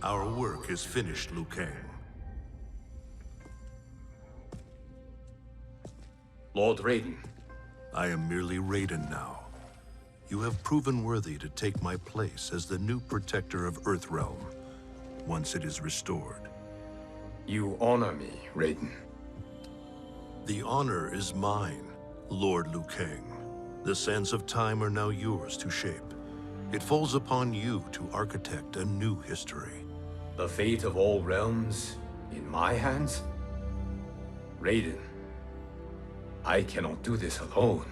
Our work is finished, Liu Kang. Lord Raiden. I am merely Raiden now. You have proven worthy to take my place as the new protector of Earthrealm, once it is restored. You honor me, Raiden. The honor is mine, Lord Liu Kang. The sands of time are now yours to shape. It falls upon you to architect a new history. The fate of all realms in my hands? Raiden, I cannot do this alone.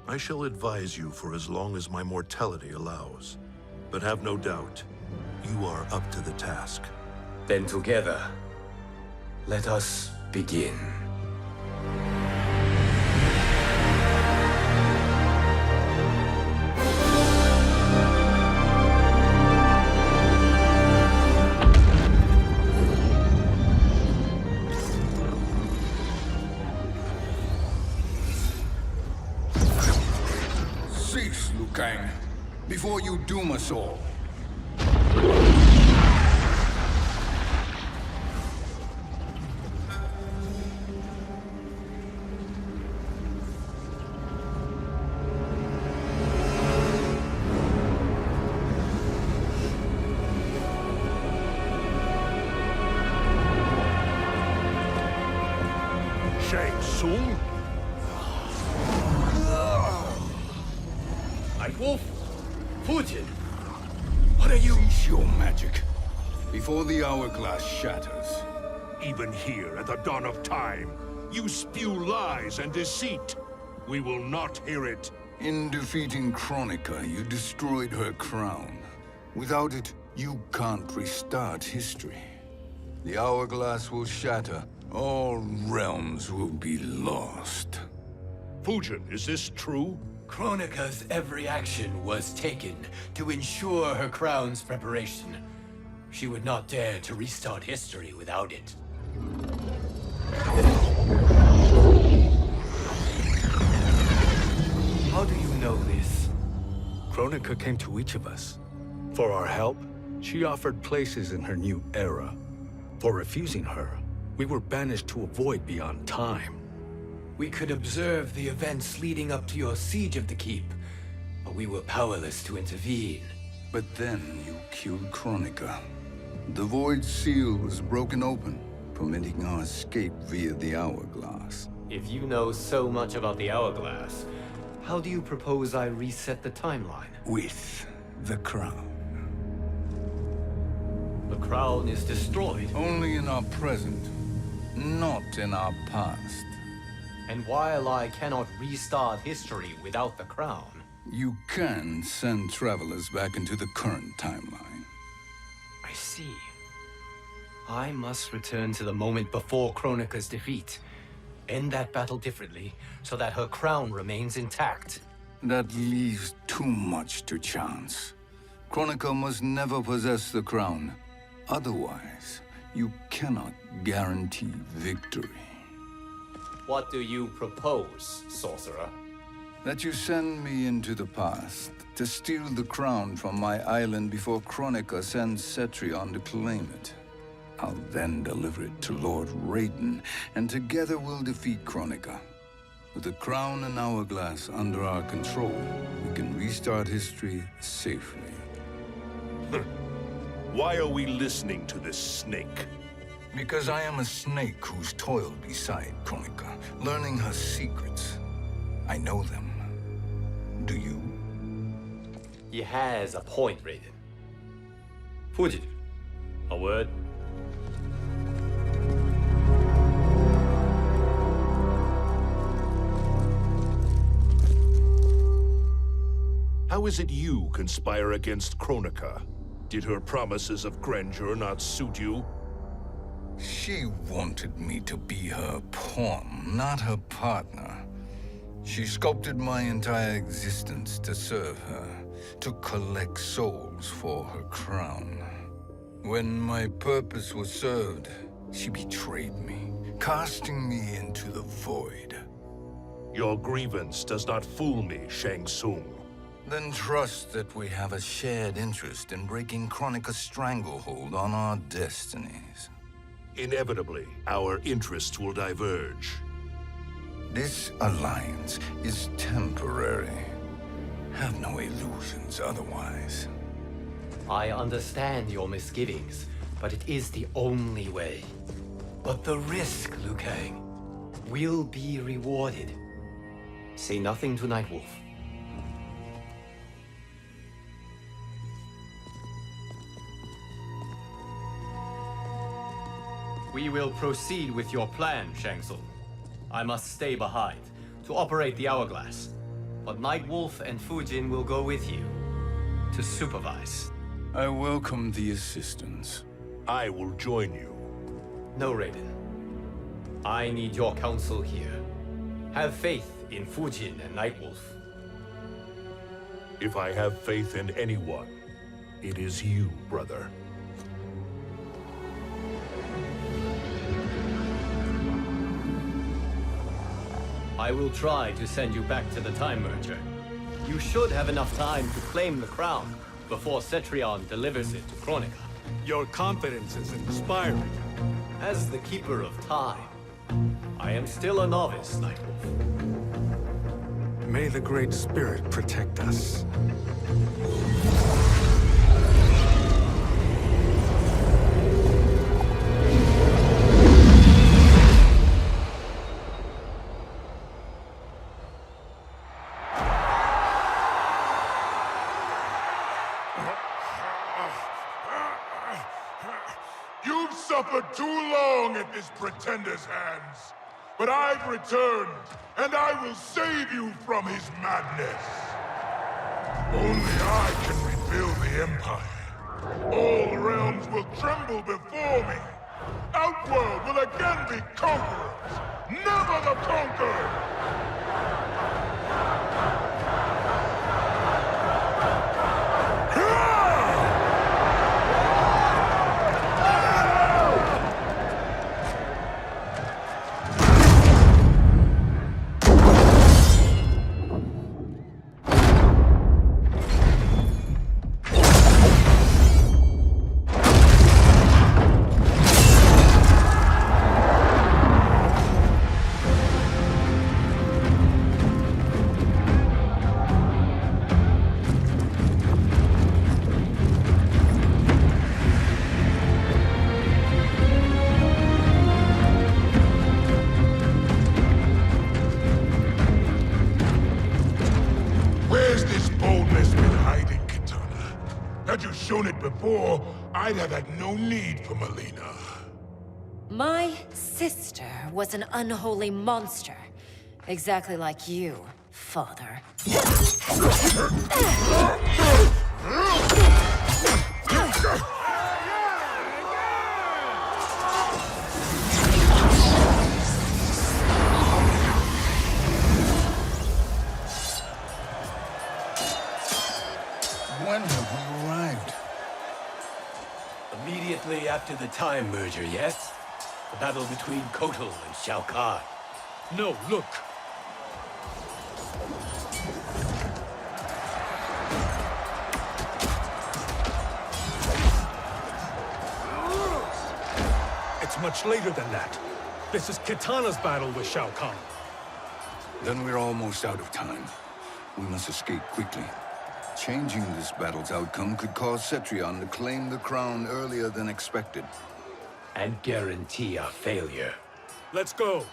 I shall advise you for as long as my mortality allows. But have no doubt, you are up to the task. Then together, let us begin. Cease, Liu Kang, before you doom us all. Shang Tsung? Wolf, Fujin, what are you? Cease your magic, before the hourglass shatters. Even here at the dawn of time, you spew lies and deceit. We will not hear it. In defeating Kronika, you destroyed her crown. Without it, you can't restart history. The hourglass will shatter. All realms will be lost. Fujin, is this true? Kronika's every action was taken to ensure her crown's preparation. She would not dare to restart history without it. How do you know this? Kronika came to each of us. For our help, she offered places in her new era. For refusing her, we were banished to a void beyond time. We could observe the events leading up to your siege of the keep, but we were powerless to intervene. But then you killed Kronika. The Void Seal was broken open, permitting our escape via the hourglass. If you know so much about the hourglass, how do you propose I reset the timeline? With the crown. The crown is destroyed. Only in our present, not in our past. And while I cannot restart history without the crown... You can send travelers back into the current timeline. I see. I must return to the moment before Kronika's defeat. End that battle differently, so that her crown remains intact. That leaves too much to chance. Kronika must never possess the crown. Otherwise, you cannot guarantee victory. What do you propose, sorcerer? That you send me into the past to steal the crown from my island before Kronika sends Cetrion to claim it. I'll then deliver it to Lord Raiden, and together we'll defeat Kronika. With the crown and hourglass under our control, we can restart history safely. Why are we listening to this snake? Because I am a snake who's toiled beside Kronika, learning her secrets. I know them. Do you? He has a point, Raiden. Fujin, a word? How is it you conspire against Kronika? Did her promises of grandeur not suit you? She wanted me to be her pawn, not her partner. She sculpted my entire existence to serve her, to collect souls for her crown. When my purpose was served, she betrayed me, casting me into the void. Your grievance does not fool me, Shang Tsung. Then trust that we have a shared interest in breaking Kronika's stranglehold on our destinies. Inevitably, our interests will diverge. This alliance is temporary. Have no illusions otherwise. I understand your misgivings, but it is the only way. But the risk, Liu Kang, will be rewarded. Say nothing to Nightwolf. We will proceed with your plan, Shang Tsung. I must stay behind to operate the Hourglass. But Nightwolf and Fujin will go with you to supervise. I welcome the assistance. I will join you. No, Raiden. I need your counsel here. Have faith in Fujin and Nightwolf. If I have faith in anyone, it is you, brother. I will try to send you back to the Time Merger. You should have enough time to claim the crown before Cetrion delivers it to Kronika. Your confidence is inspiring. As the Keeper of Time, I am still a novice, Nightwolf. May the Great Spirit protect us. You've suffered too long at this pretender's hands. But I've returned, and I will save you from his madness. Only I can rebuild the Empire. All realms will tremble before me. Outworld will again be conquerors, never the conquered! Had you shown it before, I'd have had no need for Melina. My sister was an unholy monster. Exactly like you, father. When have we arrived? Immediately after the Time Merger, yes? The battle between Kotal and Shao Kahn. No, look. It's much later than that. This is Kitana's battle with Shao Kahn. Then we're almost out of time. We must escape quickly. Changing this battle's outcome could cause Cetrion to claim the crown earlier than expected. And guarantee our failure. Let's go.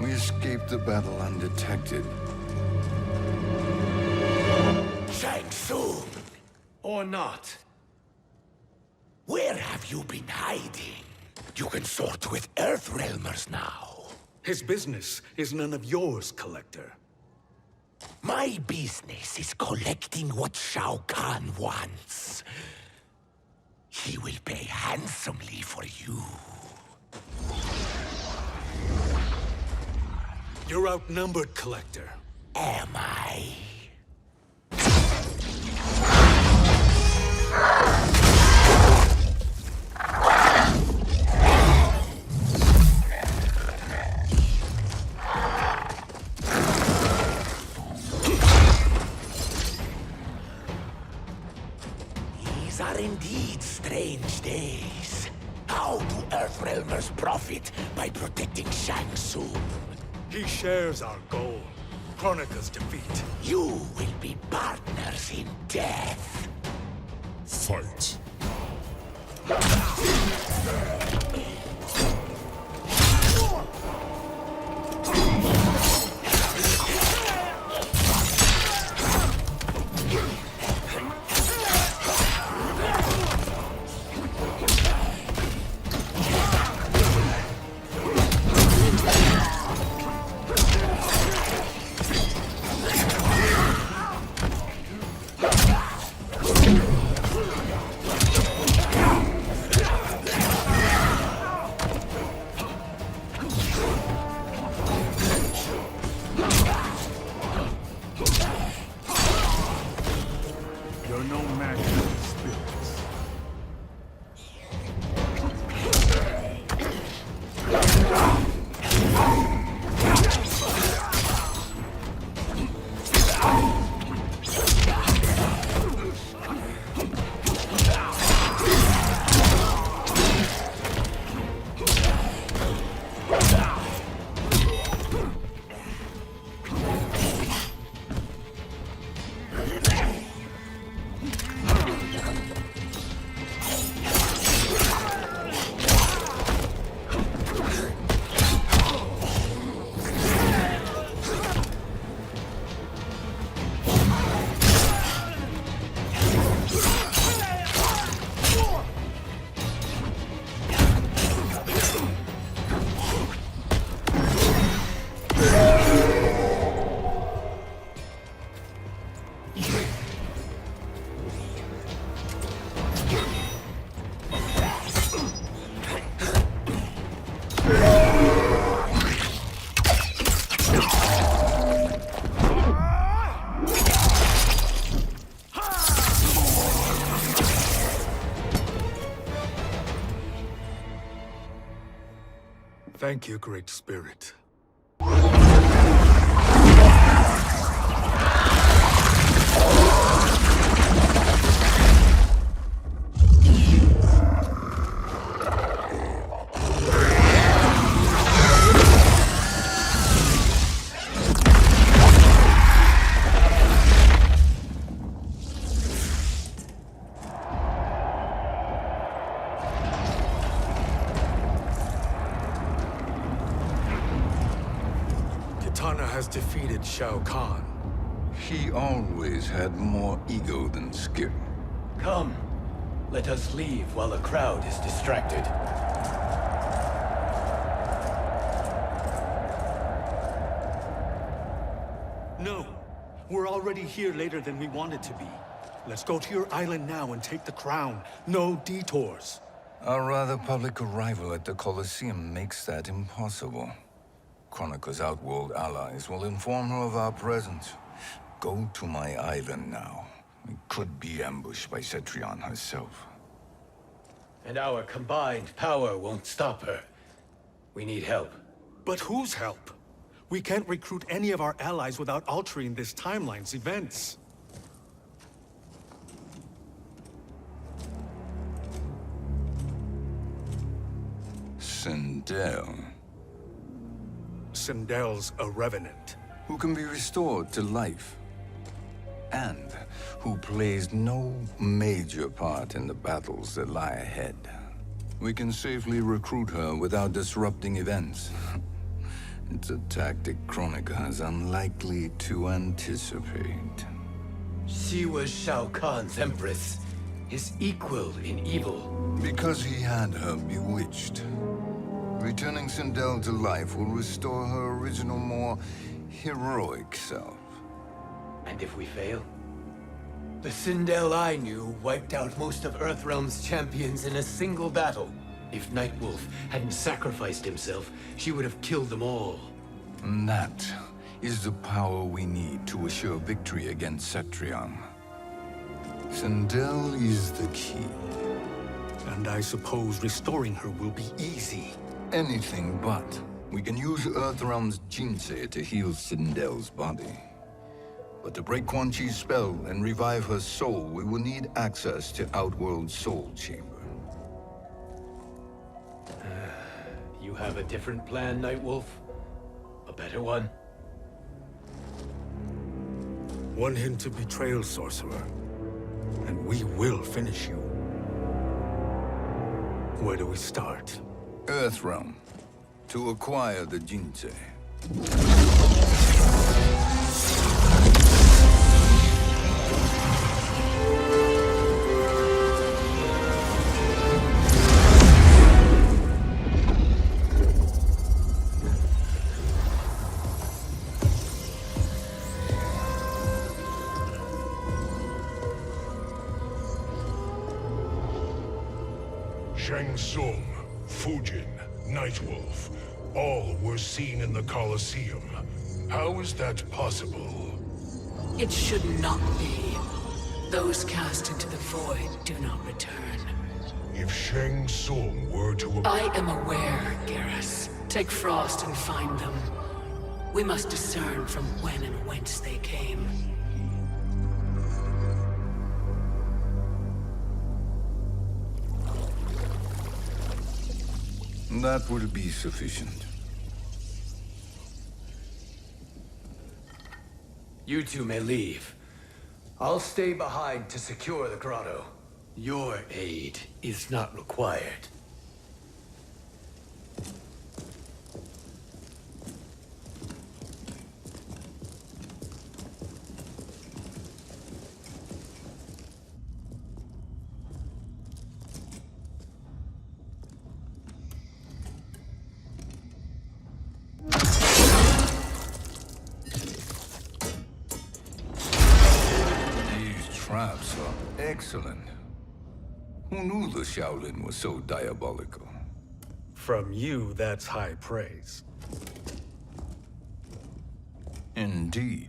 We escaped the battle undetected. Shang Tsung, Or not. where have you been hiding? You can sort with Earthrealmers now. His business is none of yours, Collector. My business is collecting what Shao Kahn wants. He will pay handsomely for you. You're outnumbered, Collector. Am I? These are indeed strange days. How do Earthrealmers profit by protecting Shang Tsung? He shares our goal. Kronika's defeat. You will be partners in death. Fight. You're no match for his spirits. Thank you, Great Spirit. Kitana has defeated Shao Kahn. He always had more ego than skill. Come, let us leave while the crowd is distracted. No, we're already here later than we wanted to be. Let's go to your island now and take the crown. No detours. Our rather public arrival at the Colosseum makes that impossible. Kronika's outworld allies will inform her of our presence. Go to my island now. We could be ambushed by Cetrion herself. And our combined power won't stop her. We need help. But whose help? We can't recruit any of our allies without altering this timeline's events. Sindel, Sindel's a revenant. who can be restored to life, and who plays no major part in the battles that lie ahead. We can safely recruit her without disrupting events. It's a tactic Kronika is unlikely to anticipate. She was Shao Kahn's empress, his equal in evil. Because he had her bewitched. Returning Sindel to life will restore her original, more heroic self. And if we fail? The Sindel I knew wiped out most of Earthrealm's champions in a single battle. If Nightwolf hadn't sacrificed himself, she would have killed them all. And that is the power we need to assure victory against Cetrion. Sindel is the key. And I suppose restoring her will be easy. Anything but. We can use Earthrealm's Jinsei to heal Sindel's body. But to break Quan Chi's spell and revive her soul, we will need access to Outworld's Soul Chamber. You have a different plan, Nightwolf? A better one? One hint to betrayal, sorcerer. And we will finish you. Where do we start? Earthrealm. To acquire the Jinsei. Shang Tsung, Fujin, Nightwolf, all were seen in the Colosseum. How is that possible? It should not be. Those cast into the void do not return. If Shang Tsung were to... I am aware, Garrus. Take Frost and find them. We must discern from when and whence they came. That will be sufficient. You two may leave. I'll stay behind to secure the grotto. Your aid is not required. Traps are excellent. Who knew the Shaolin was so diabolical? From you, that's high praise. Indeed.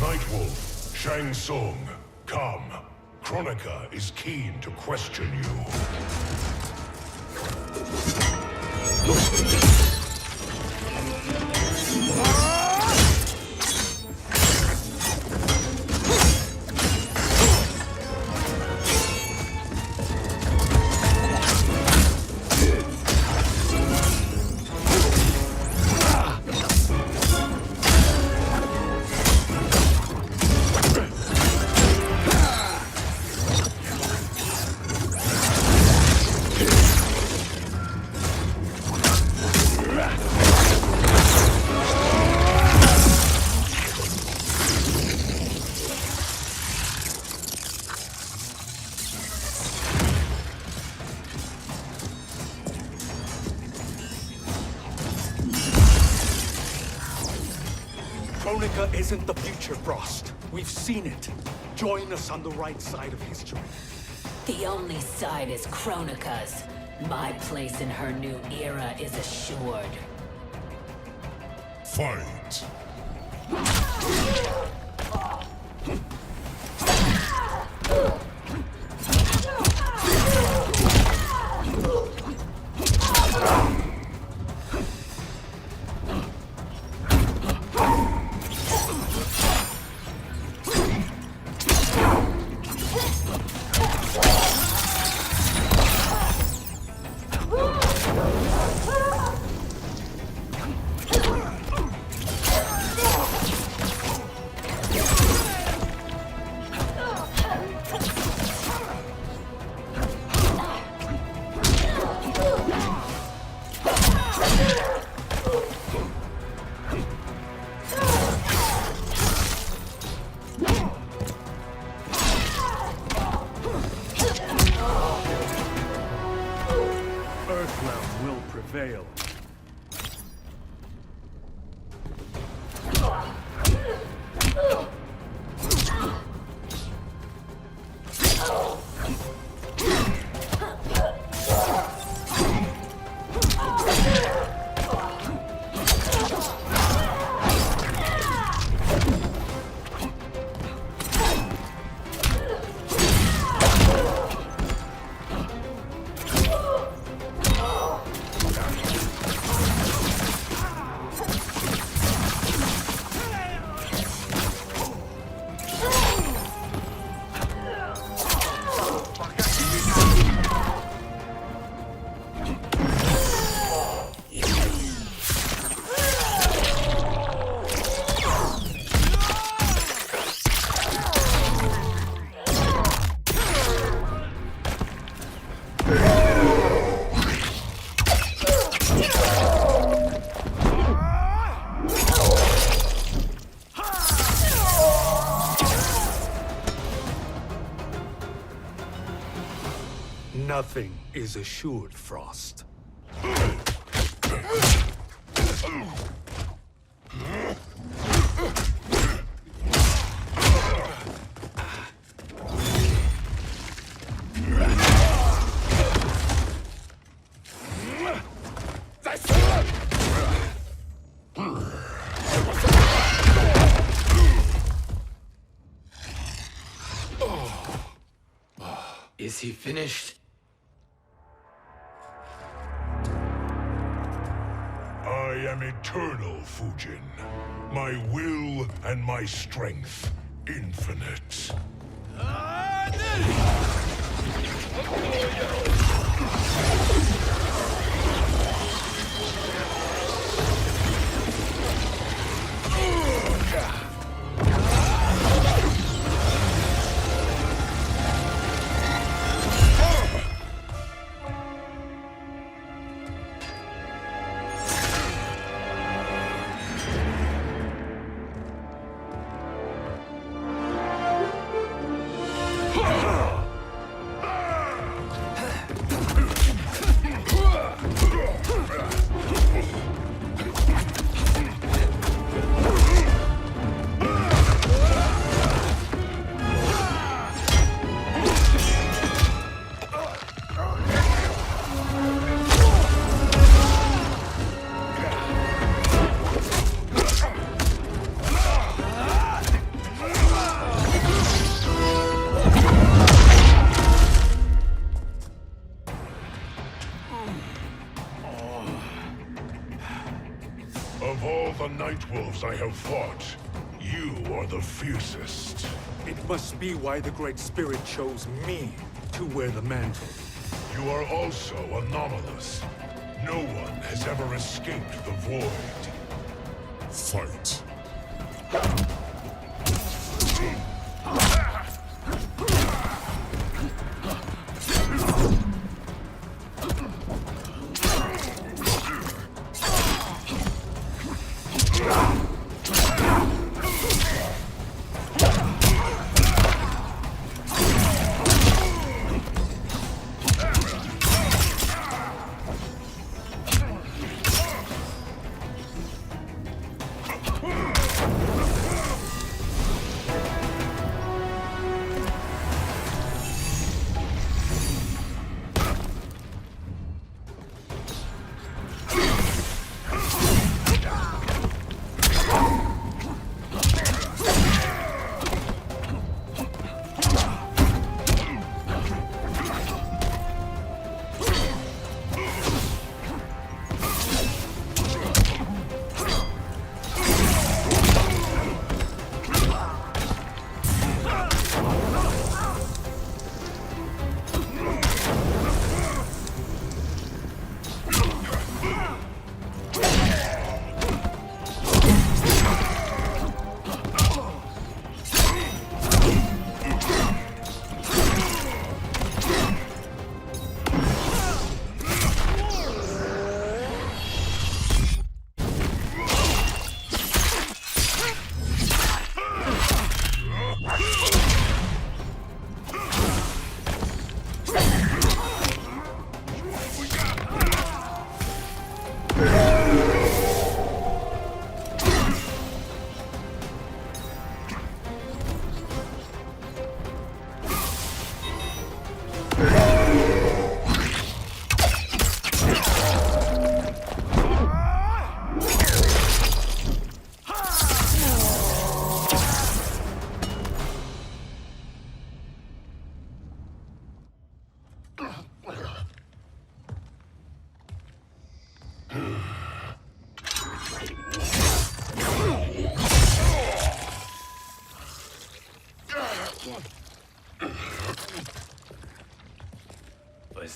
Nightwolf, Shang Tsung, come. Kronika is keen to question you. Kronika isn't the future, Frost. We've seen it. Join us on the right side of history. The only side is Kronika's. My place in her new era is assured. Fight. Nothing is assured, Frost. Is he finished? I am eternal, Fujin. My will and my strength, infinite. Of all the Nightwolves I have fought, you are the fiercest. It must be why the Great Spirit chose me to wear the mantle. You are also anomalous. No one has ever escaped the void. Fight.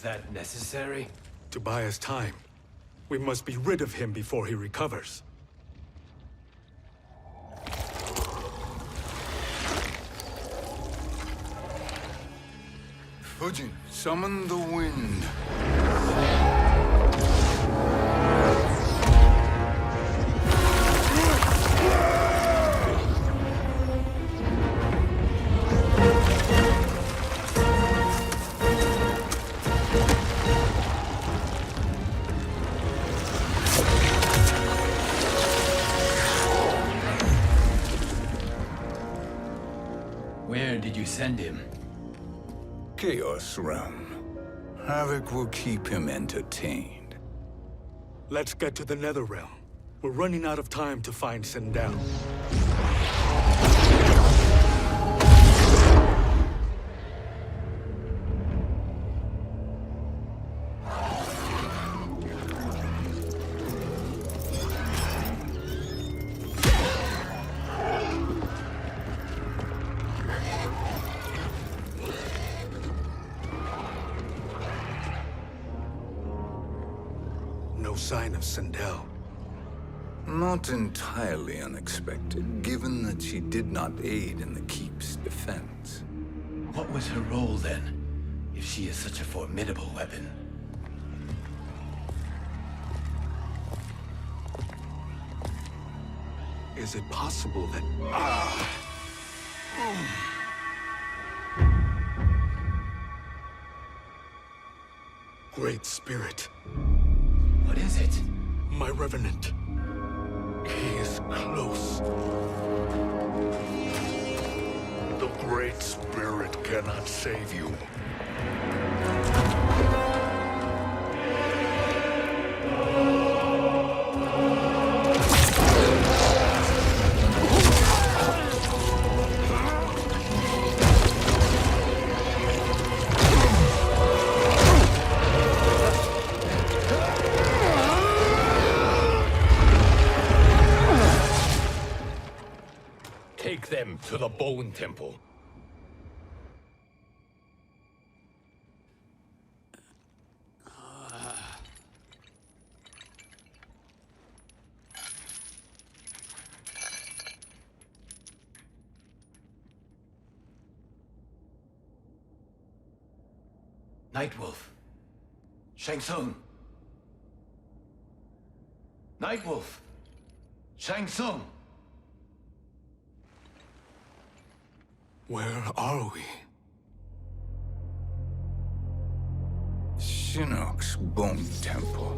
that necessary? To buy us time. We must be rid of him before he recovers. Fujin, summon the wind. Where did you send him? Chaos Realm. Havoc will keep him entertained. Let's get to the Netherrealm. We're running out of time to find Sindel. No sign of Sindel. Not entirely unexpected, given that she did not aid in the Keep's defense. What was her role then, if she is such a formidable weapon? Is it possible that... Great Spirit. What is it? My Revenant. He is close. The Great Spirit cannot save you. Take them to the Bone Temple. Nightwolf. Shang Tsung. Nightwolf. Shang Tsung. Where are we? Shinnok's Bone Temple.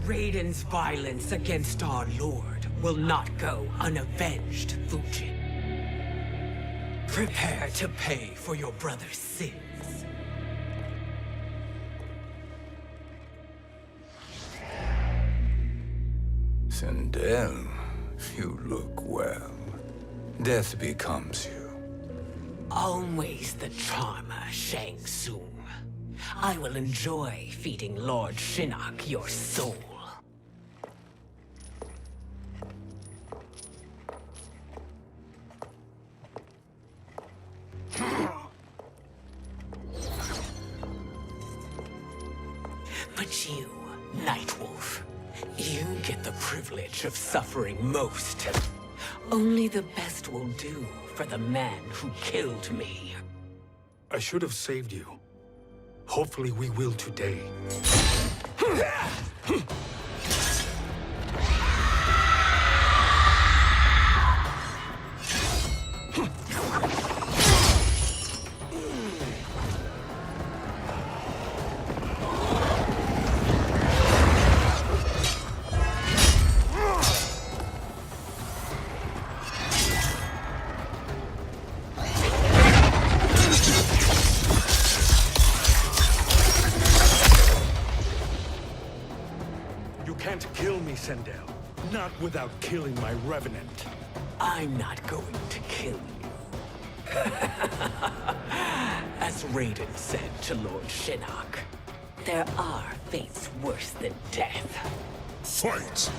Raiden's violence against our Lord will not go unavenged, Fujin. Prepare to pay for your brother's sins. Sindel, you look well. Death becomes you. Always the charmer, Shang Tsung. I will enjoy feeding Lord Shinnok your soul. But you, Nightwolf, you get the privilege of suffering most. Only the best will do for the man who killed me. I should have saved you. Hopefully we will today. You can't kill me, Sindel. Not without killing my Revenant. I'm not going to kill you. As Raiden said to Lord Shinnok, there are fates worse than death. Fight!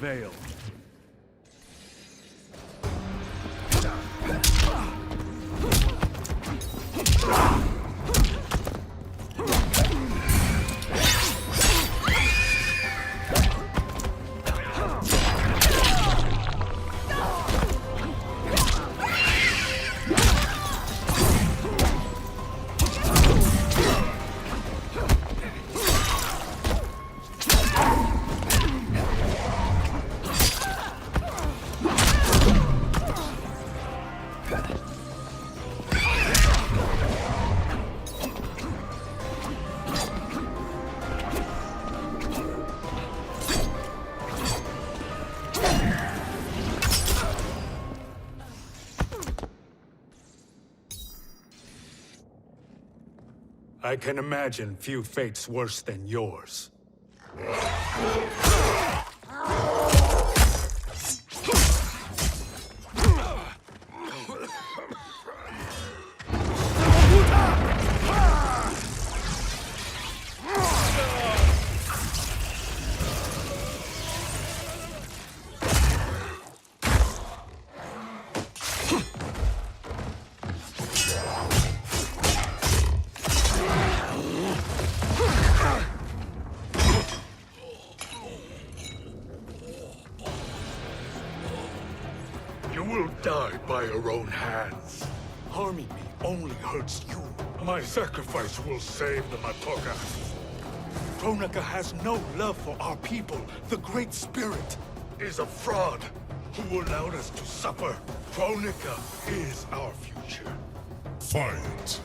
veil. I can imagine few fates worse than yours. You will die by your own hands. Harming me only hurts you. My sacrifice will save the Matoka. Kronika has no love for our people. The Great Spirit is a fraud who allowed us to suffer. Kronika is our future. Fight!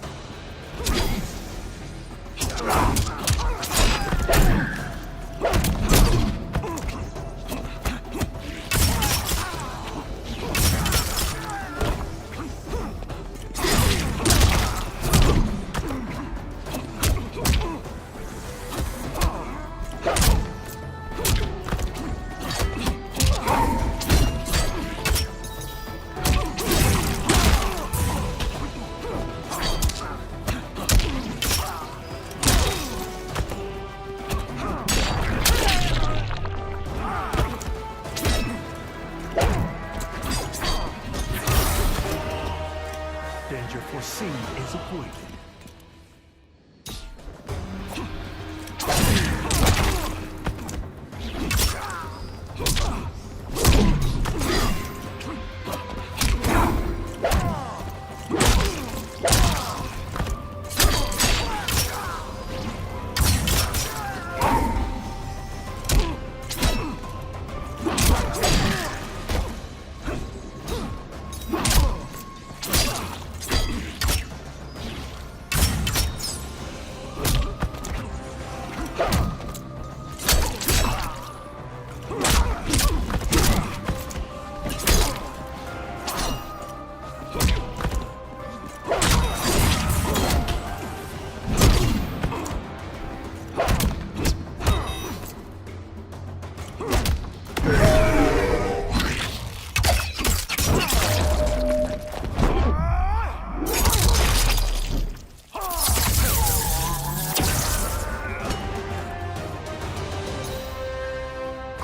Danger foreseen is avoided.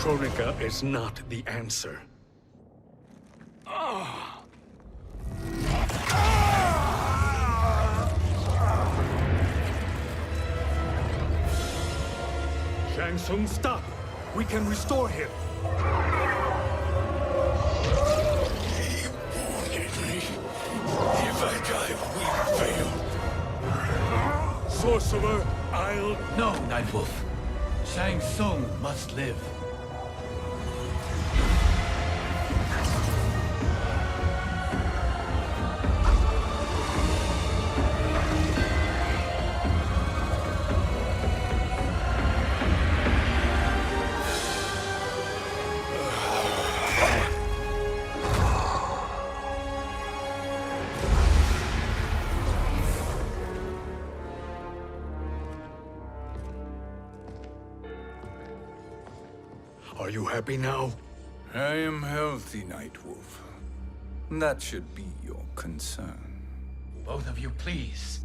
Kronika is not the answer. Shang Tsung, stop! We can restore him! He wounded me. If I die, we fail. Sorcerer, I'll... No, Nightwolf. Shang Tsung must live. Are you happy now? I am healthy, Nightwolf. That should be your concern. Both of you, please.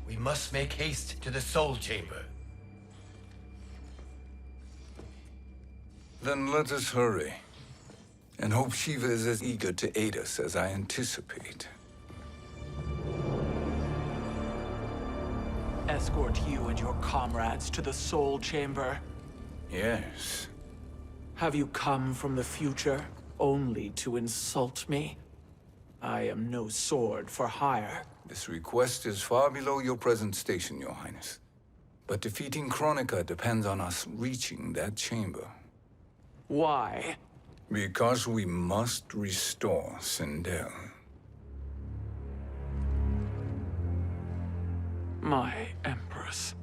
We must make haste to the Soul Chamber. Then let us hurry. And hope Shiva is as eager to aid us as I anticipate. Escort you and your comrades to the Soul Chamber. Yes. Have you come from the future only to insult me? I am no sword for hire. This request is far below your present station, Your Highness. But defeating Kronika depends on us reaching that chamber. Why? Because we must restore Sindel. My Empress.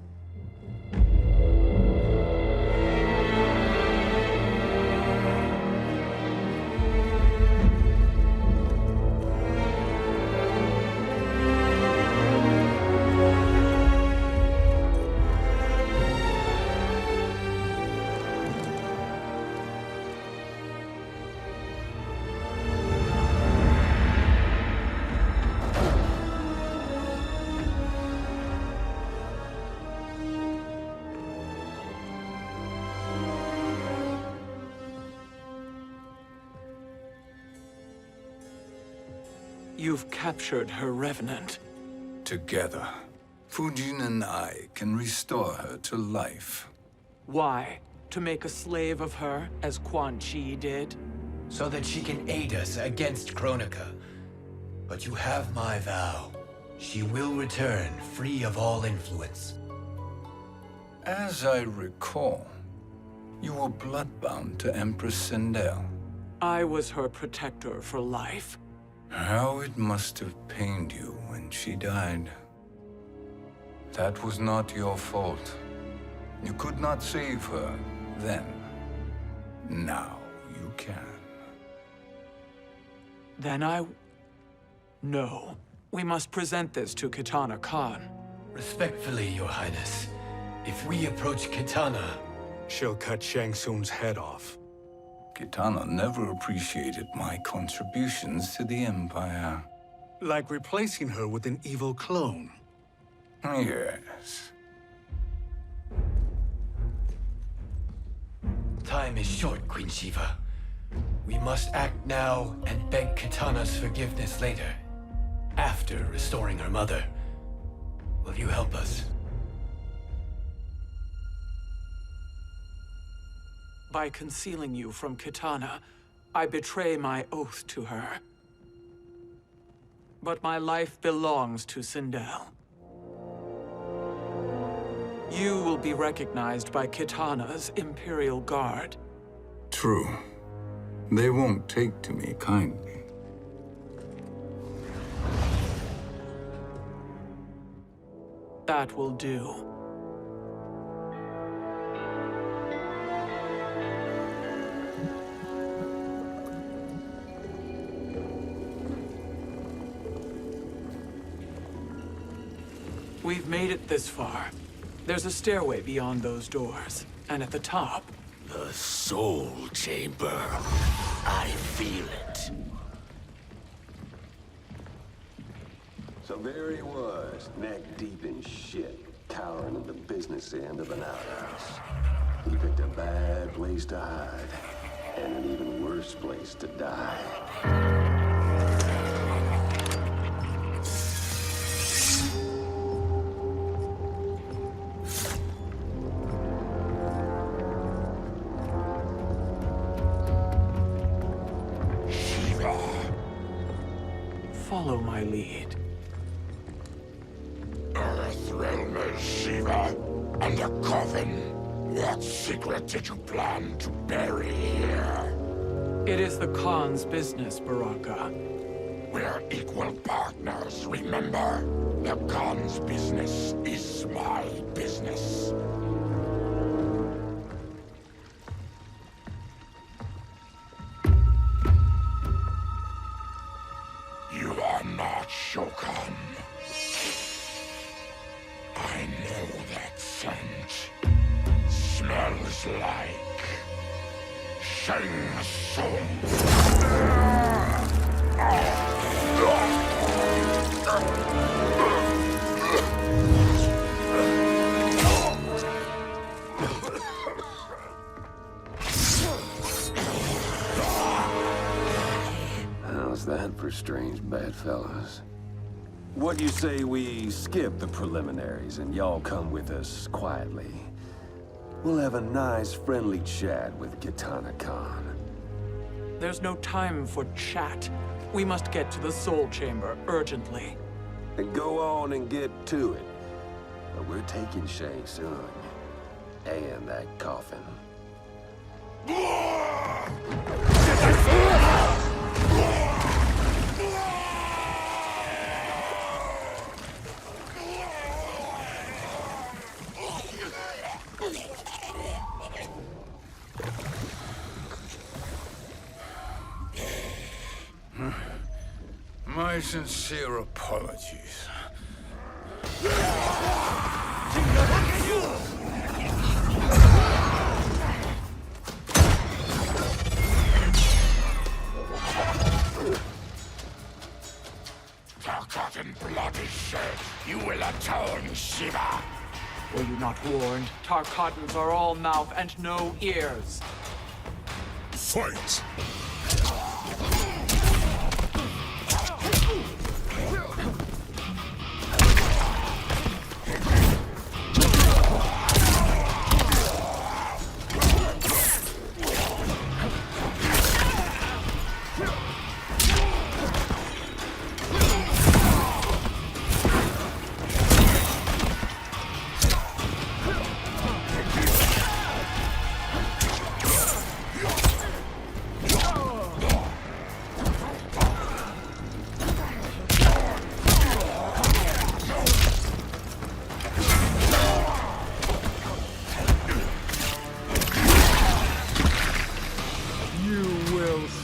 You've captured her revenant. Together, Fujin and I can restore her to life. Why? To make a slave of her, as Quan Chi did? So that she can aid us against Kronika. But you have my vow. She will return free of all influence. As I recall, you were bloodbound to Empress Sindel. I was her protector for life. How it must have pained you when she died. That was not your fault. You could not save her then. Now you can. Then No. We must present this to Kitana Khan. Respectfully, Your Highness, if we approach Kitana, She'll cut Shang Tsung's head off. Kitana never appreciated my contributions to the Empire. Like replacing her with an evil clone. Yes. time is short, Queen Shiva. We must act now and beg Kitana's forgiveness later, after restoring her mother. Will you help us? By concealing you from Kitana, I betray my oath to her. But my life belongs to Sindel. You will be recognized by Kitana's Imperial Guard. True. They won't take to me kindly. That will do. We've made it this far. There's a stairway beyond those doors, and at the top... The Soul Chamber. I feel it. So there he was, neck deep in shit, cowering in the business end of an outhouse. He picked a bad place to hide, and an even worse place to die. Follow my lead. Earth realm is Shiva, and a coffin. What secret did you plan to bury here? It is the Khan's business, Baraka. We're equal partners, remember? The Khan's business is my business. You are not Shokan. I know that scent. Smells like Shang Tsung. that for strange bedfellows? What do you say we skip the preliminaries and y'all come with us quietly? We'll have a nice, friendly chat with Kitana Khan. There's no time for chat. We must get to the Soul Chamber urgently. And go on and get to it. But we're taking Shay soon. And that coffin. My sincere apologies. Forgotten blood is shed. You will atone, Shiva. Were you not warned? Tarkatans are all mouth and no ears. Fight!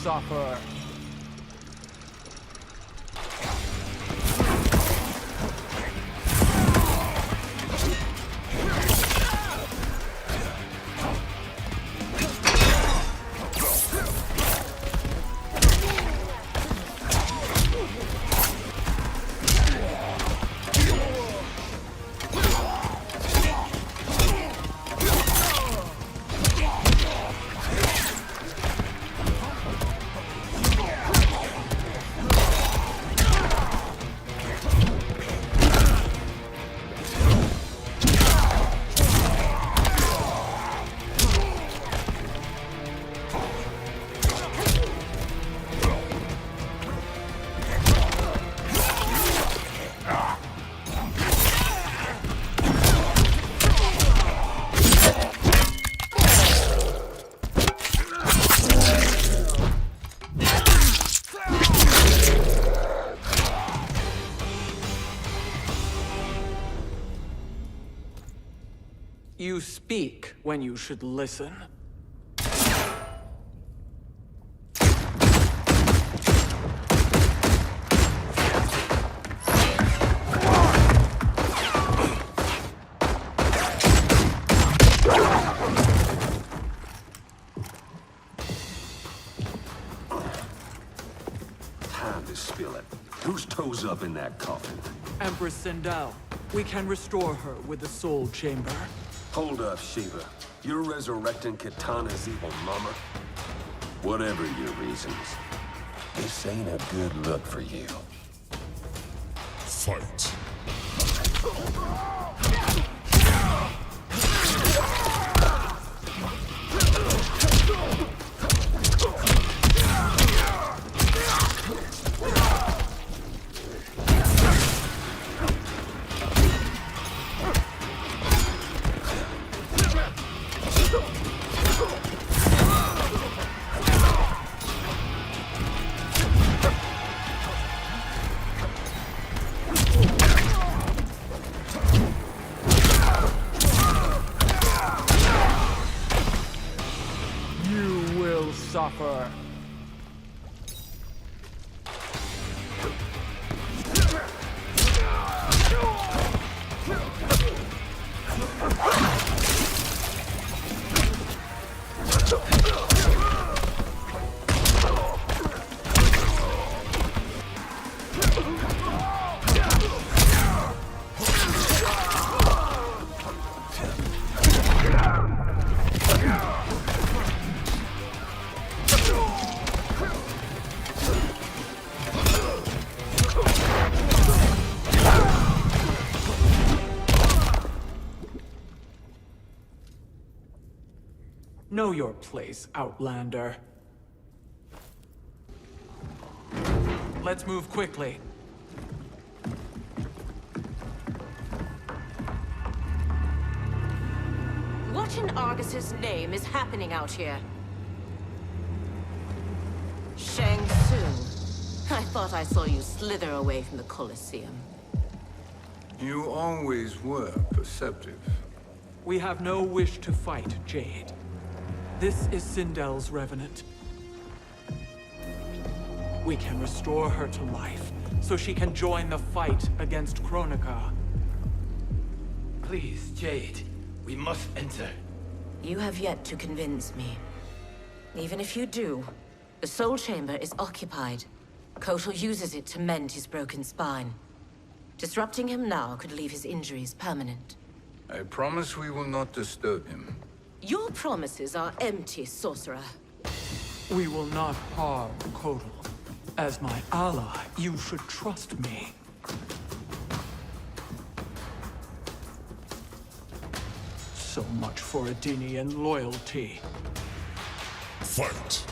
Suffer. You speak when you should listen. Time to spill it. Whose toes up in that coffin? Empress Sindel. We can restore her with the Soul Chamber. Hold up, Shiva. You're resurrecting Kitana's evil mama? Whatever your reasons, this ain't a good look for you. Fight. Know your place, Outlander. Let's move quickly. What in Argus's name is happening out here? Shang Tsung. I thought I saw you slither away from the Colosseum. You always were perceptive. We have no wish to fight, Jade. This is Sindel's Revenant. We can restore her to life, so she can join the fight against Kronika. Please, Jade. We must enter. You have yet to convince me. Even if you do, the Soul Chamber is occupied. Kotal uses it to mend his broken spine. Disrupting him now could leave his injuries permanent. I promise we will not disturb him. Your promises are empty, sorcerer. We will not harm Kotal. As my ally, you should trust me. So much for Adenian loyalty. Fight!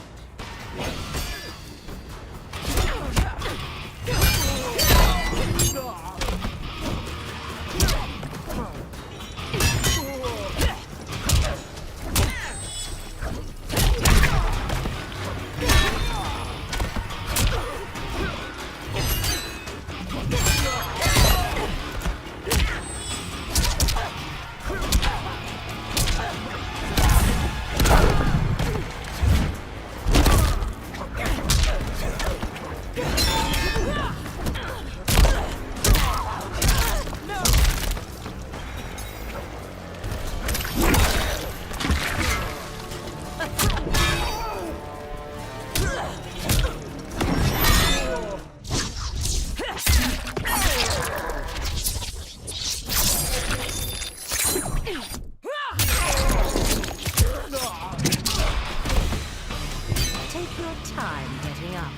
Take your time getting up.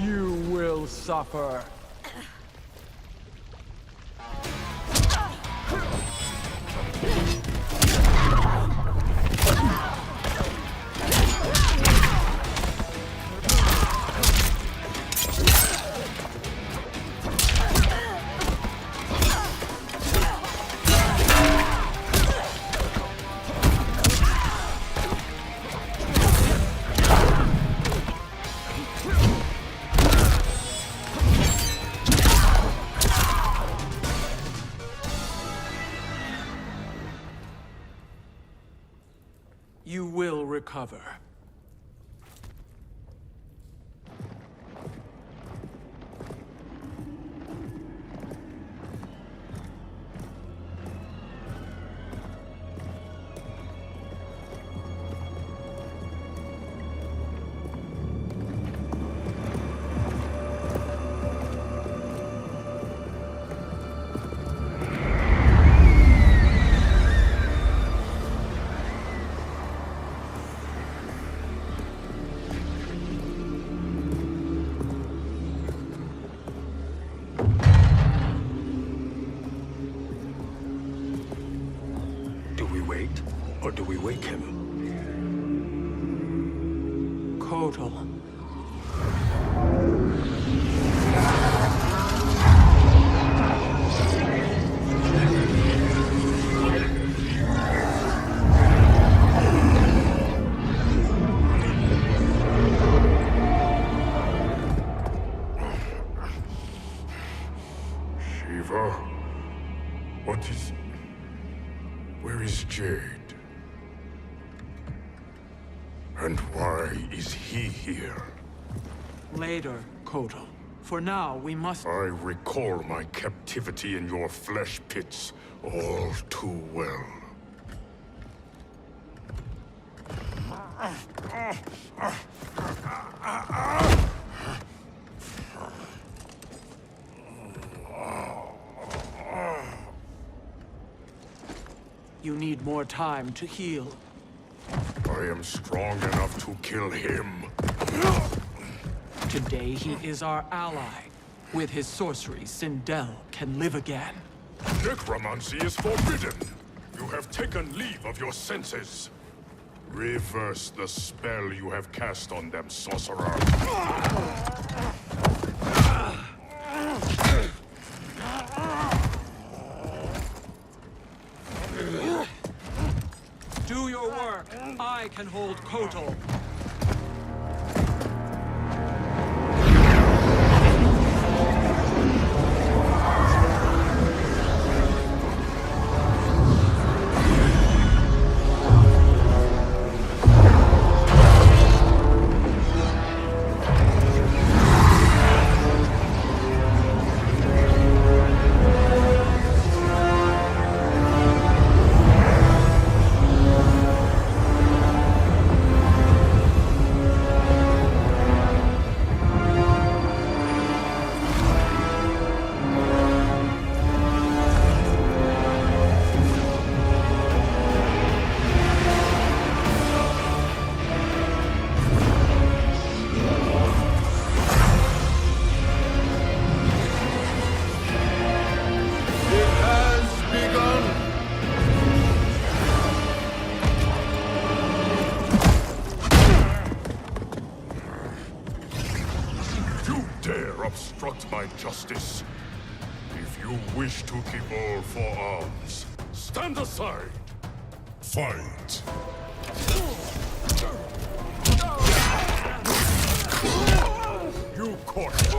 You will suffer. You will recover. Do we wait, or do we wake him? Kotal. Shiva? What is... Where is Jade? And why is he here? Later, Kotal. For now, we must... I recall my captivity in your flesh pits all too well. You need more time to heal. I am strong enough to kill him. Today he is our ally. With his sorcery, Sindel can live again. Necromancy is forbidden. You have taken leave of your senses. Reverse the spell you have cast on them, sorcerer. Do your work. I can hold Kotal. Obstruct my justice. If you wish to keep all four arms, stand aside. Fight. You caught it.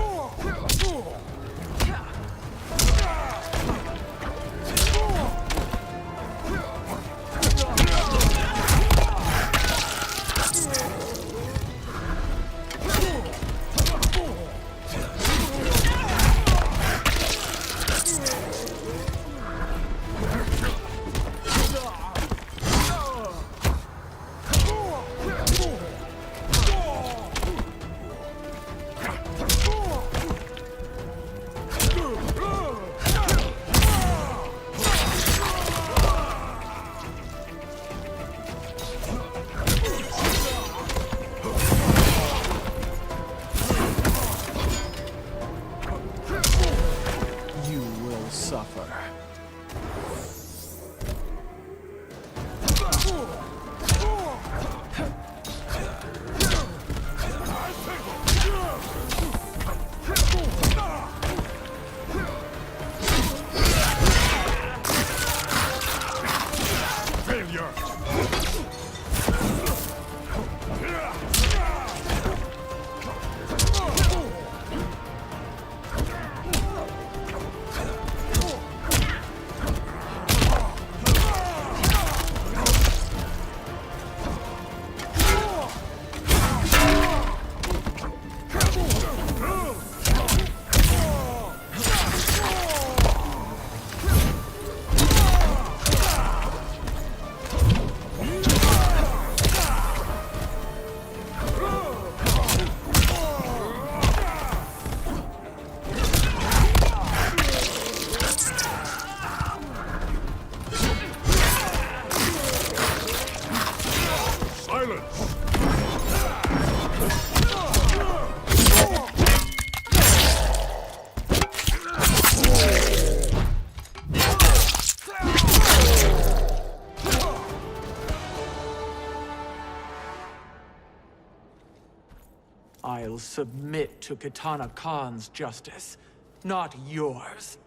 I'll submit to Kitana Khan's justice, not yours.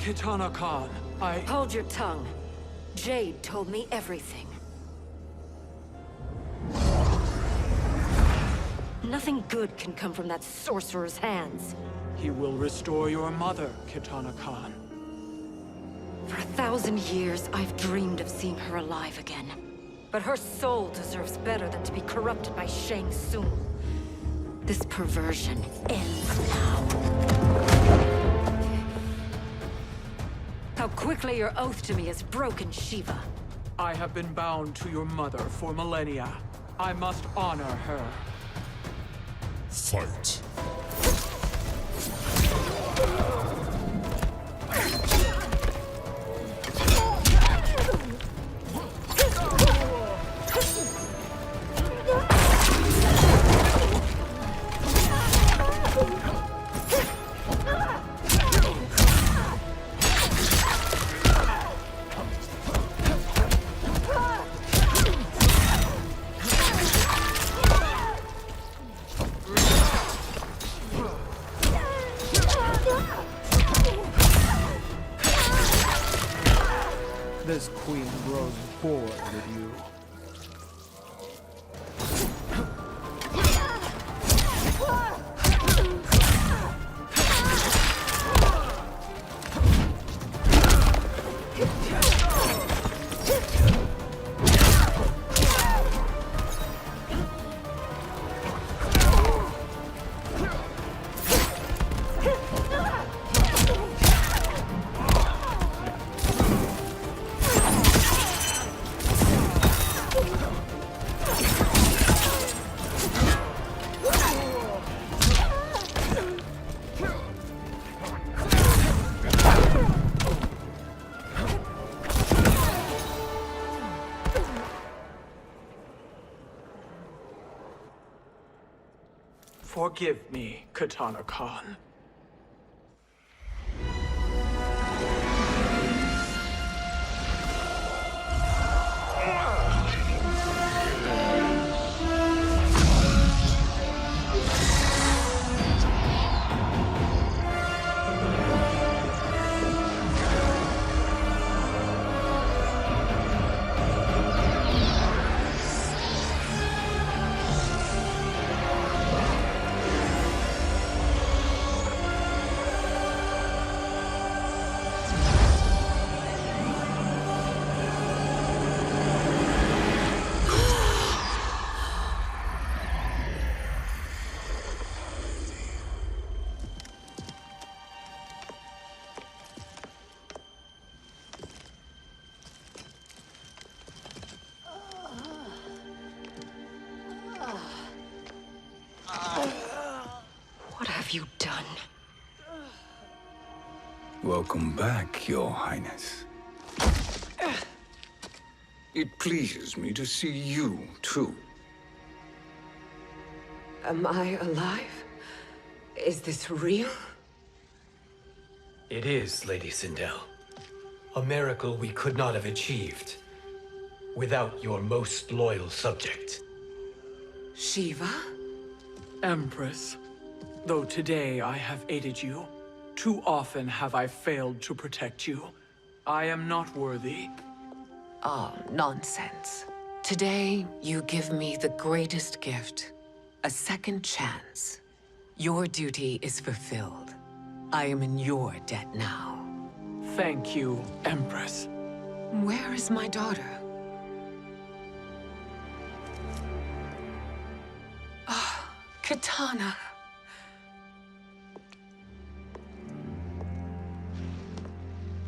Kitana Khan, Hold your tongue. Jade told me everything. Nothing good can come from that sorcerer's hands. He will restore your mother, Kitana Khan. For 1,000 years, I've dreamed of seeing her alive again. But her soul deserves better than to be corrupted by Shang Tsung. This perversion ends now. How quickly your oath to me is broken, Shiva. I have been bound to your mother for millennia. I must honor her. Fight. This queen grows bored with you. Forgive me, Kitana Khan. What have you done? Welcome back, Your Highness. It pleases me to see you, too. Am I alive? Is this real? It is, Lady Sindel. A miracle we could not have achieved without your most loyal subject. Shiva? Empress, though today I have aided you, too often have I failed to protect you. I am not worthy. Oh, nonsense. Today, you give me the greatest gift. A second chance. Your duty is fulfilled. I am in your debt now. Thank you, Empress. Where is my daughter? Ah, Kitana.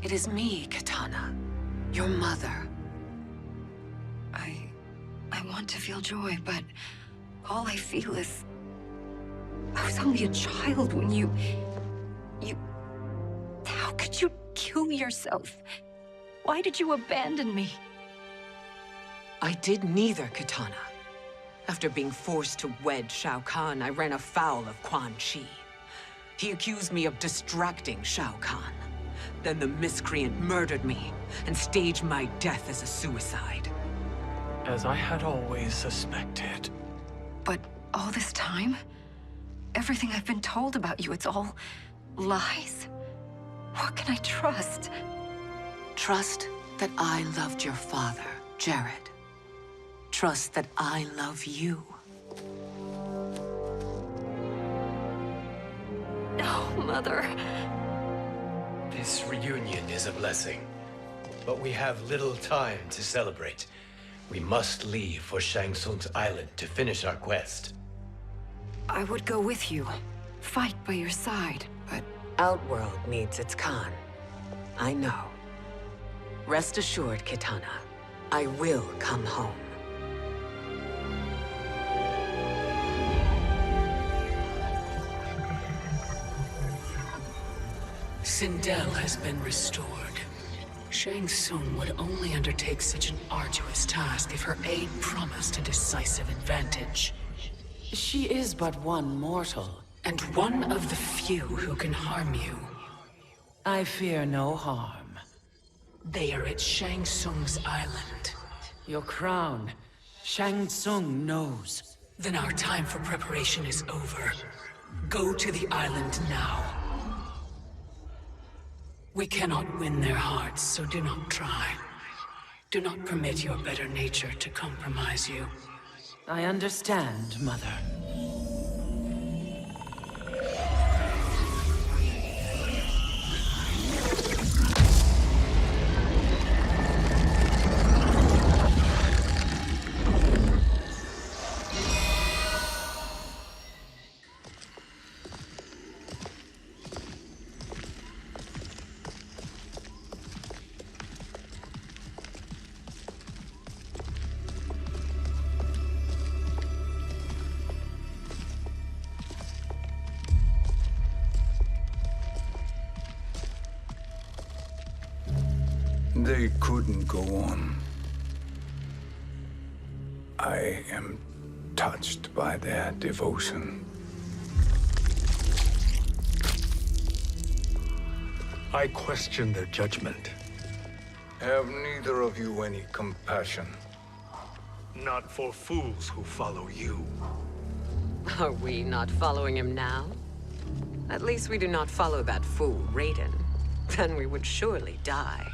It is me, Kitana. Your mother. I want to feel joy, but all I feel is... I was only a child when you... How could you kill yourself? Why did you abandon me? I did neither, Kitana. After being forced to wed Shao Kahn, I ran afoul of Quan Chi. He accused me of distracting Shao Kahn. Then the miscreant murdered me and staged my death as a suicide. As I had always suspected. But all this time? Everything I've been told about you, it's all lies? What can I trust? Trust that I loved your father, Jared. Trust that I love you. Oh, Mother. This reunion is a blessing, but we have little time to celebrate. We must leave for Shang Tsung's island to finish our quest. I would go with you. Fight by your side. But Outworld needs its Khan. I know. Rest assured, Kitana. I will come home. Sindel has been restored. Shang Tsung would only undertake such an arduous task if her aid promised a decisive advantage. She is but one mortal, and one of the few who can harm you. I fear no harm. They are at Shang Tsung's island. Your crown, Shang Tsung knows. Then our time for preparation is over. Go to the island now. We cannot win their hearts, so do not try. Do not permit your better nature to compromise you. I understand, Mother. They couldn't go on. I am touched by their devotion. I question their judgment. Have neither of you any compassion? Not for fools who follow you. Are we not following him now? At least we do not follow that fool, Raiden. Then we would surely die.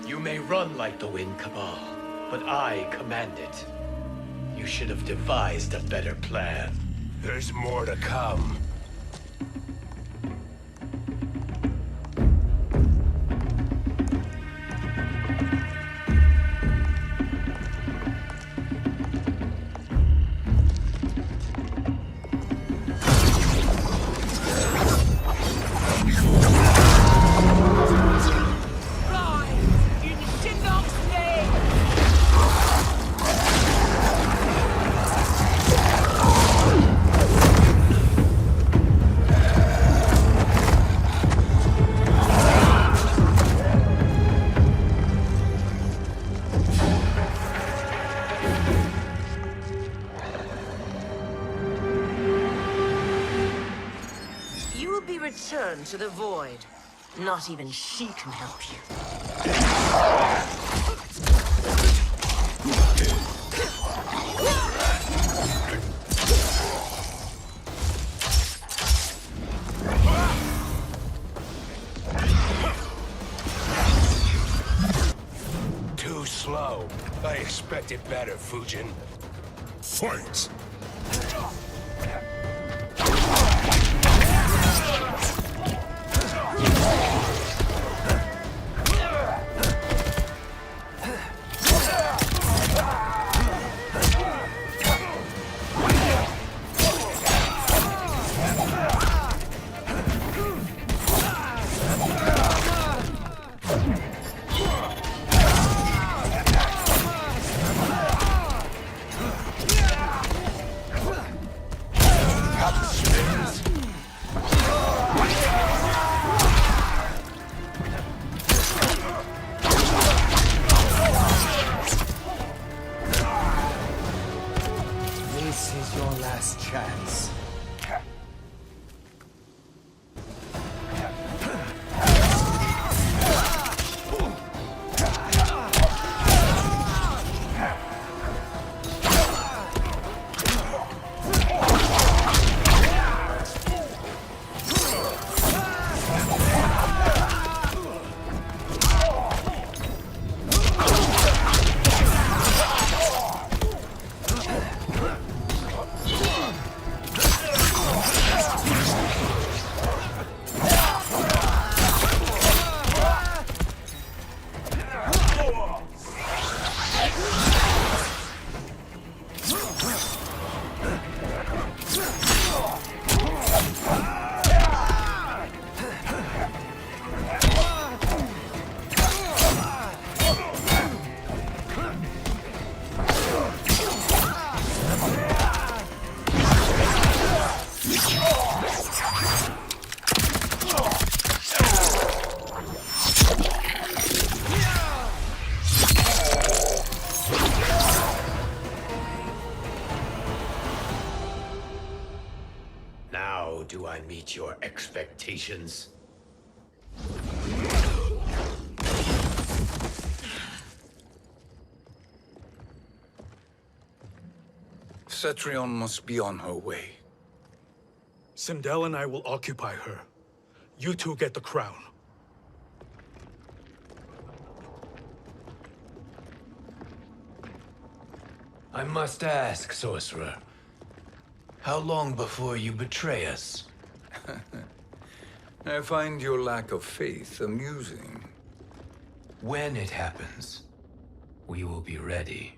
You may run like the wind, Cabal, but I command it. You should have devised a better plan. There's more to come. Return to the void. Not even she can help you. Too slow. I expected better, Fujin. Fight! I meet your expectations. Cetrion must be on her way. Sindel and I will occupy her. You two get the crown. I must ask, sorcerer. How long before you betray us? I find your lack of faith amusing. When it happens, we will be ready.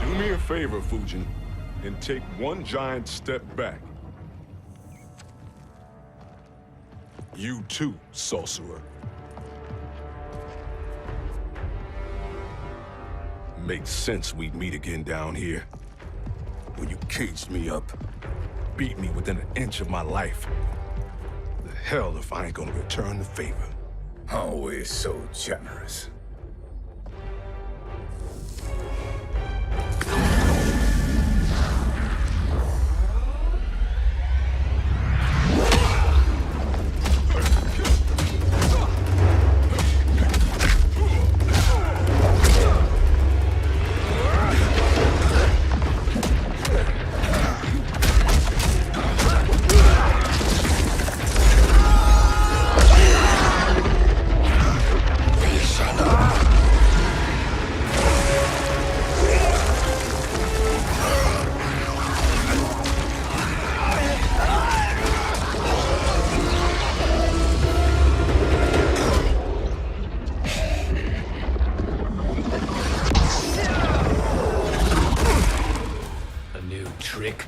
Do me a favor, Fujin, and take one giant step back. You too, sorcerer. Makes sense we'd meet again down here. When you caged me up, beat me within an inch of my life. The hell if I ain't gonna return the favor. Always so generous.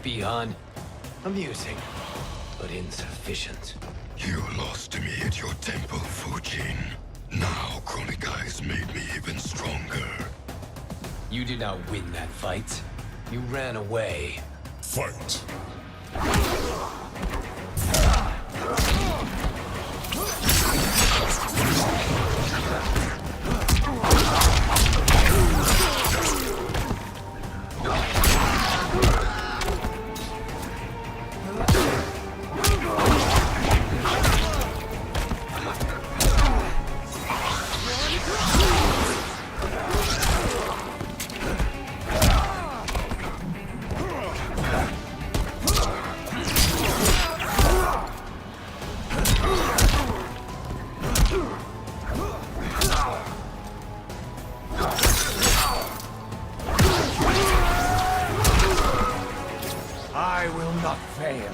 Beyond amusing, but insufficient. You lost to me at your temple, Fujin. Now Kronika has made me even stronger. You did not win that fight. You ran away. Fight! I will not fail.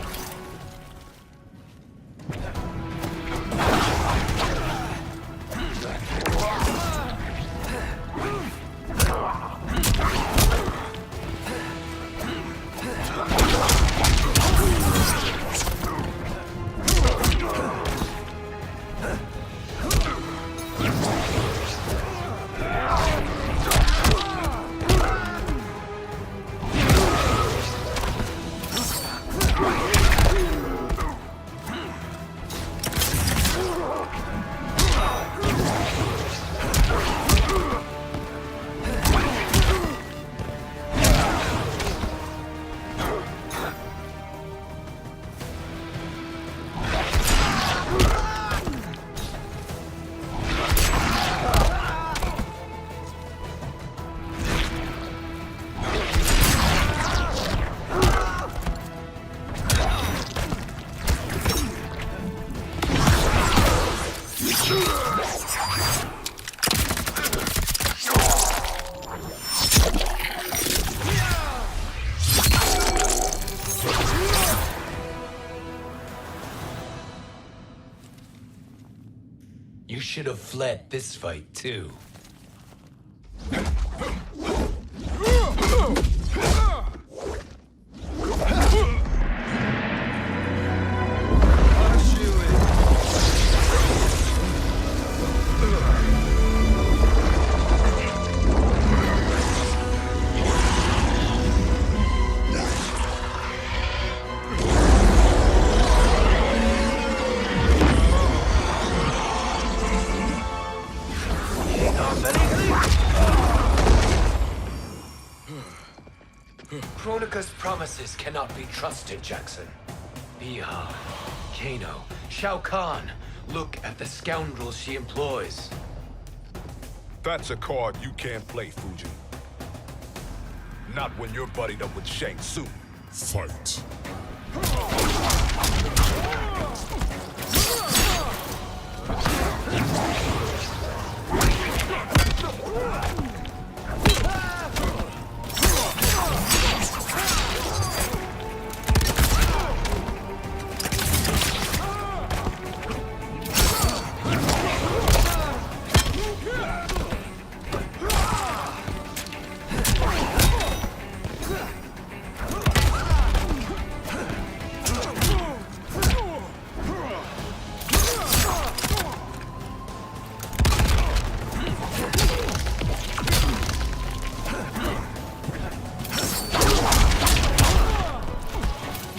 You should have fled this fight, too. Kronika's promises cannot be trusted, Jackson. Biha, Kano, Shao Kahn. Look at the scoundrels she employs. That's a card you can't play, Fujin. Not when you're buddied up with Shang Tsung. Fight.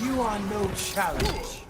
You are no challenge.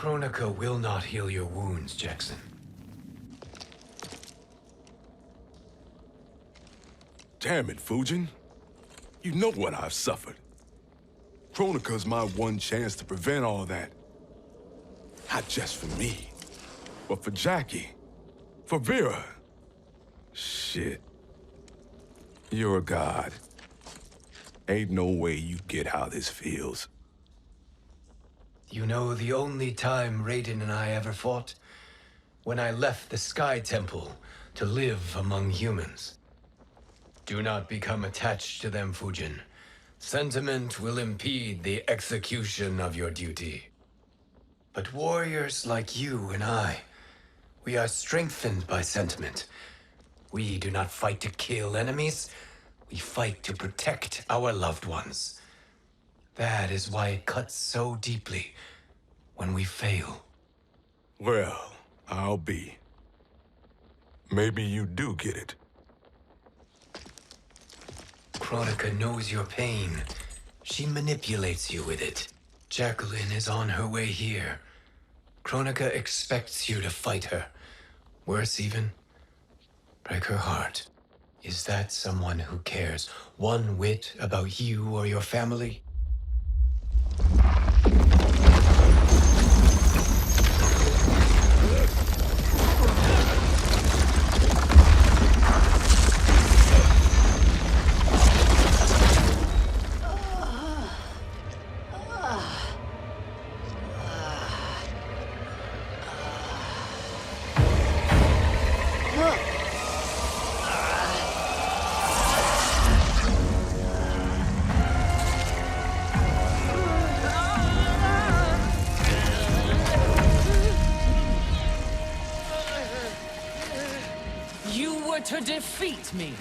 Kronika will not heal your wounds, Jackson. Damn it, Fujin. You know what I've suffered. Kronika's my one chance to prevent all that. Not just for me, but for Jackie, for Vera. Shit. You're a god. Ain't no way you get how this feels. You know the only time Raiden and I ever fought? When I left the Sky Temple to live among humans. Do not become attached to them, Fujin. Sentiment will impede the execution of your duty. But warriors like you and I, we are strengthened by sentiment. We do not fight to kill enemies. We fight to protect our loved ones. That is why it cuts so deeply when we fail. Well, I'll be. Maybe you do get it. Kronika knows your pain. She manipulates you with it. Jacqueline is on her way here. Kronika expects you to fight her. Worse even, break her heart. Is that someone who cares one whit about you or your family? defeat me.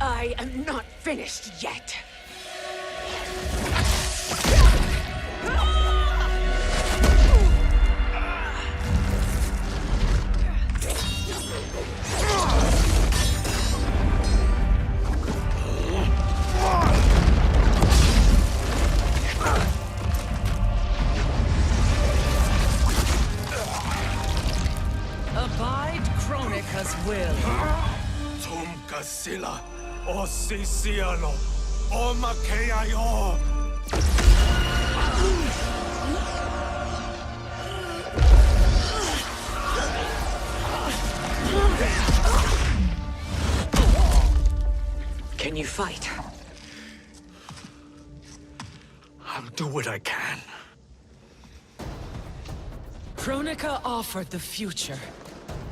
I am not finished yet. Abide Kronika's will. Tum kasila, o sisialo, o makeayo. Can you fight? I'll do what I can. Kronika offered the future,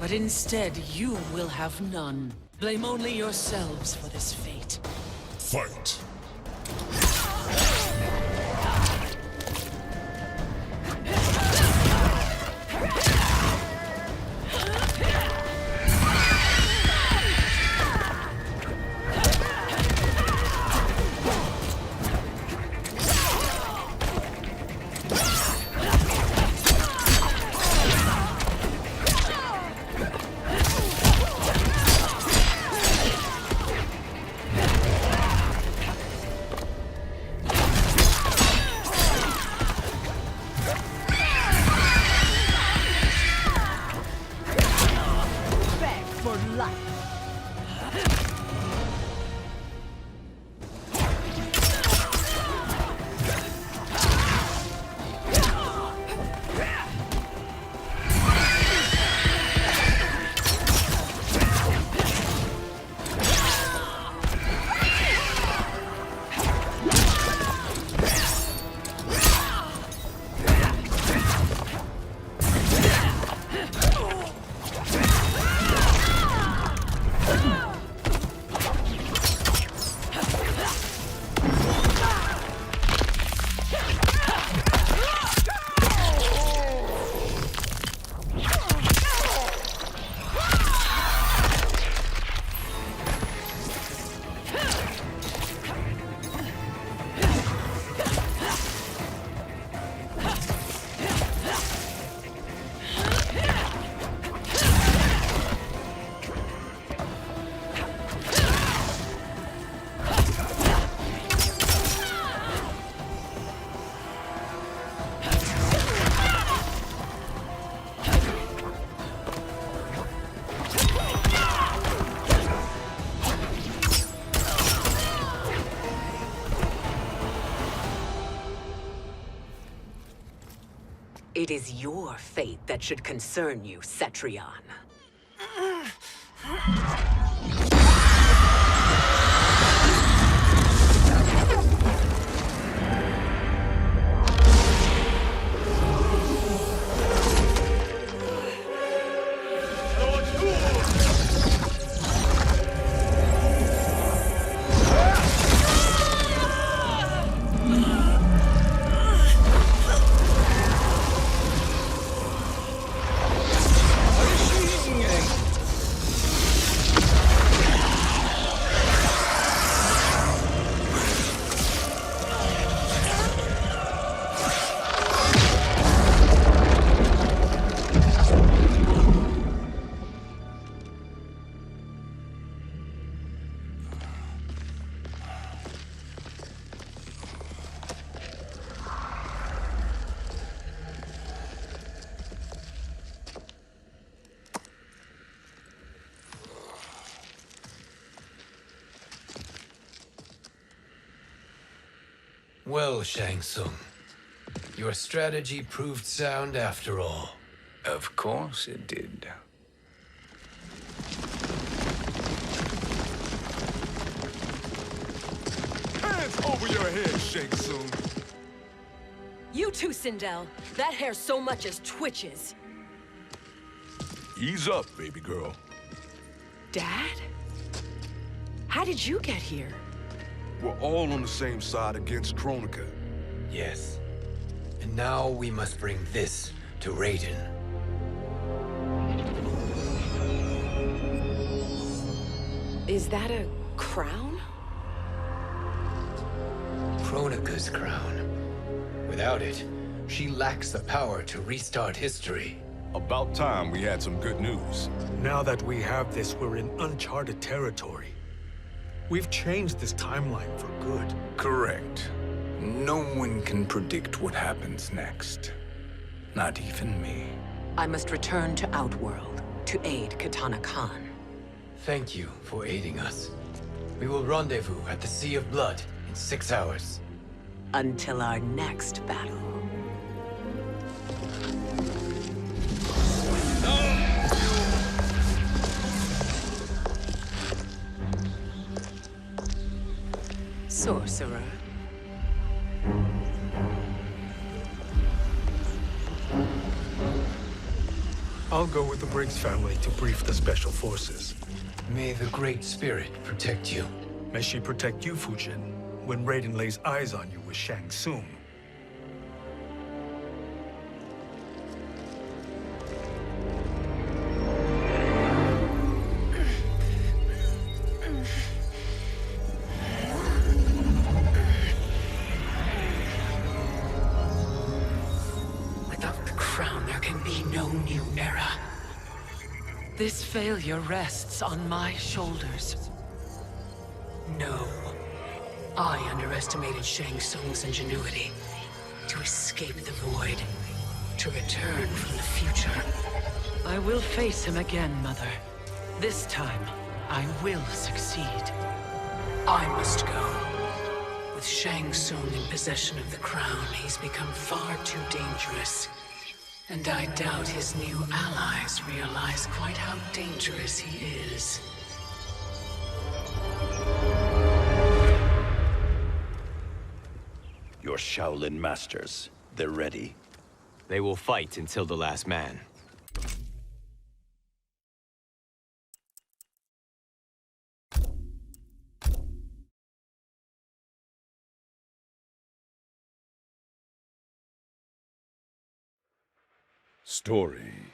but instead you will have none. Blame only yourselves for this fate. Fight. It is your fate that should concern you, Cetrion. Well, Shang Tsung, your strategy proved sound after all. Of course it did. Hands over your head, Shang Tsung. You too, Sindel. That hair so much as twitches. Ease up, baby girl. Dad? How did you get here? We're all on the same side against Kronika. Yes. And now we must bring this to Raiden. Is that a crown? Kronika's crown. Without it, she lacks the power to restart history. About time we had some good news. Now that we have this, we're in uncharted territory. We've changed this timeline for good. Correct. No one can predict what happens next. Not even me. I must return to Outworld to aid Katana Khan. Thank you for aiding us. We will rendezvous at the Sea of Blood in 6 hours. Until our next battle. Sorcerer. I'll go with the Briggs family to brief the Special Forces. May the Great Spirit protect you. May she protect you, Fujin, when Raiden lays eyes on you with Shang Tsung. Without the crown, there can be no new era. This failure rests on my shoulders. No. I underestimated Shang Tsung's ingenuity. To escape the void. To return from the future. I will face him again, Mother. This time, I will succeed. I must go. With Shang Tsung in possession of the crown, he's become far too dangerous. And I doubt his new allies realize quite how dangerous he is. Your Shaolin masters, they're ready. They will fight until the last man. Story